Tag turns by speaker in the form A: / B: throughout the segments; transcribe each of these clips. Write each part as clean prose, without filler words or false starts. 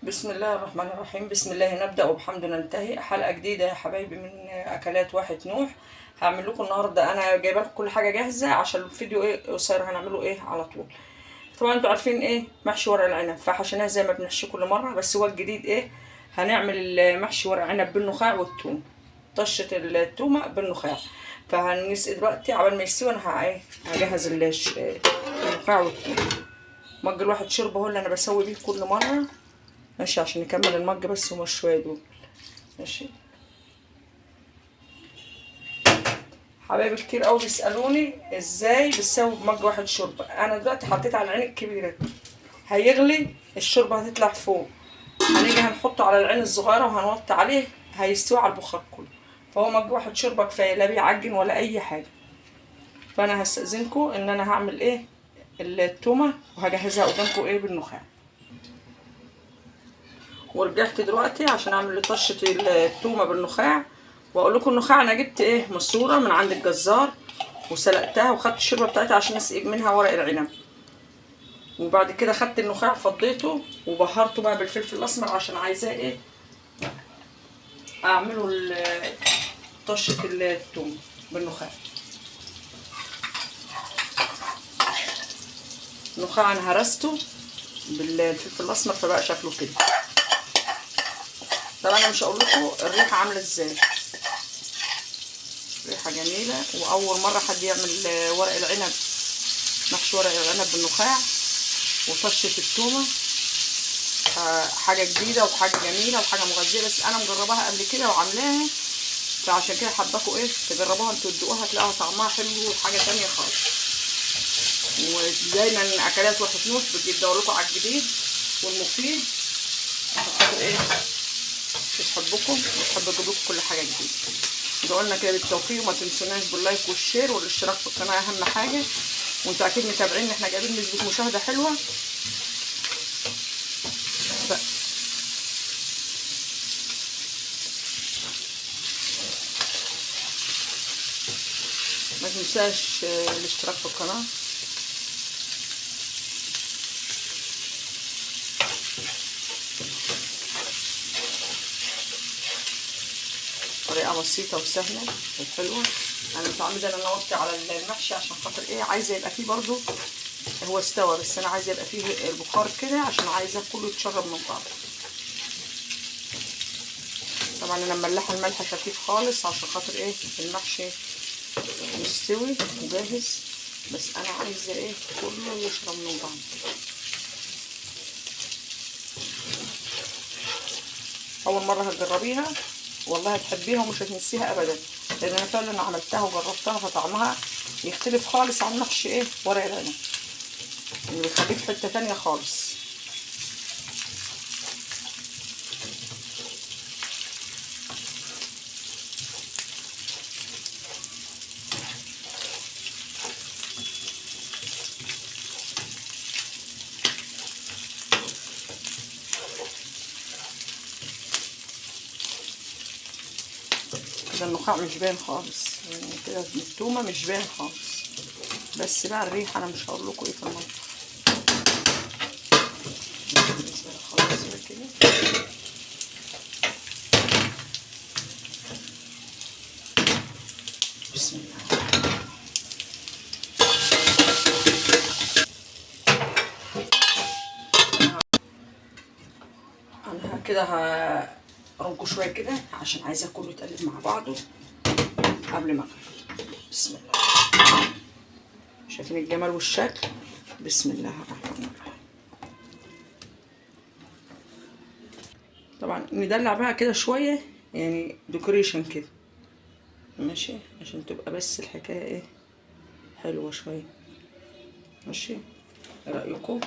A: بسم الله الرحمن الرحيم. بسم الله نبدأ وبحمد ننتهي. حلقة جديدة يا حبايبي من أكلات واحد نوح. هعمل لكم النهاردة، أنا جايبة لكم كل حاجة جاهزة عشان الفيديو قصير، هنعمله على طول. طبعا انتوا عارفين محشي ورق العنب، فحشيناه زي ما بنحشي كل مرة، بس هو الجديد هنعمل المحشي ورق عنب بالنخاع والثوم، طشة التومة بالنخاع. فهنسقي دلوقتي عبال ما يستوي. أنا هجهز النخاع والثوم. مج الواحد شرب هو اللي أنا بسوي بيه كل مرة، ماشي، عشان نكمل المج بس ومش شويه دول. ماشي حبايبي، كتير قوي بيسالوني ازاي بتسوي بمج واحد شوربه. انا دلوقتي حطيت على العين الكبيره هيغلي، الشوربه هتطلع فوق، هنيجي هنحطه على العين الصغيره وهنوطي عليه، هيستوي على البخار كله. فهو مج واحد شوربه كفايه، لا بيعجن ولا اي حاجه. فانا هستاذنكم ان انا هعمل التومه وهجهزها قدامكم بالنخاع. ورجعت دلوقتي عشان اعمل طشه التومه بالنخاع، واقول لكم النخاع انا جبت مسوره من عند الجزار وسلقتها وخدت الشوربه بتاعتها عشان اسقي منها ورق العنب. وبعد كده خدت النخاع فضيته وبهرته بقى بالفلفل الاسمر عشان عايزاه اعمله طشه التومه بالنخاع. النخاع انا هرسته بالفلفل الاسمر فبقى شكله كده. طبعا انا مش هقول لكم الريحه عامله ازاي، ريحه جميله. واول مره حد يعمل ورق العنب، محشي ورق العنب بالنخاع وطشه التومه، حاجه جديده وحاجه جميله وحاجه مغذيه، بس انا مجرباها قبل كده وعاملاها، فعشان كده حباكم تجربوها انتوا تدوقوها تلاقوها طعمها حلو وحاجه تانية خالص. ودايما اكلات واحد نوح بتدور لكم على الجديد والمفيد عشان خاطر بتحبكم وتحب اجيب لكم كل حاجه جديده. ادعوا لنا كده بالتوفيق، وما تنسوناش باللايك والشير والاشتراك في القناه، اهم حاجه. وانتوا اكيد متابعين ان احنا جايبين نسبه مشاهده حلوه. ما تنساش الاشتراك في القناه. طريقه بسيطه وسهله وحلوه. انا متعمده ان انا اوطي على المحشي عشان خاطر عايزه يبقى فيه برضو، هو استوى بس انا عايزه يبقى فيه البخار كده عشان عايزاه كله يتشرب من بعض. طبعا انا مملحه الملح خفيف خالص عشان خاطر المحشي مستوي وجاهز، بس انا عايزه كله يشرب من بعض. اول مره هتجربيها والله هتحبيها ومش هتنسيها ابدا، لان انا فعلا عملتها وجربتها فطعمها يختلف خالص عن محشي ورق العنب، اللي بيخليه في حته تانيه خالص. كده النخاع مش باين خالص، يعني كده التومه مش باين خالص، بس بقى الريحه انا مش هقول لكم في المطبخ. خلاص كده بسم الله. انا كده هرنكه شويه كده عشان عايزاه كله يتقلب مع بعضه قبل ما اغرف. بسم الله. شايفين الجمال والشكل؟ بسم الله الرحمن الرحيم. طبعا ندلع بقى كده شويه، يعني ديكوريشن كده، ماشي، عشان تبقى بس الحكايه حلوه شويه. ماشي، ايه رايكم؟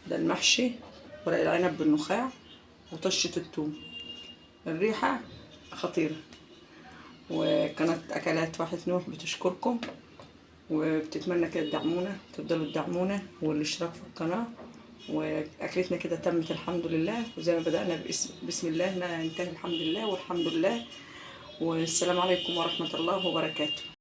A: ده المحشي ورق العنب بالنخاع وطشه الثوم، الريحه خطيره. وقناه اكلات واحد نوح بتشكركم وبتتمنى كده تدعمونا، تفضلوا تدعمونا والاشتراك في القناه. واكلتنا كده تمت الحمد لله، وزي ما بدأنا بسم الله ننتهي الحمد لله والحمد لله. والسلام عليكم ورحمه الله وبركاته.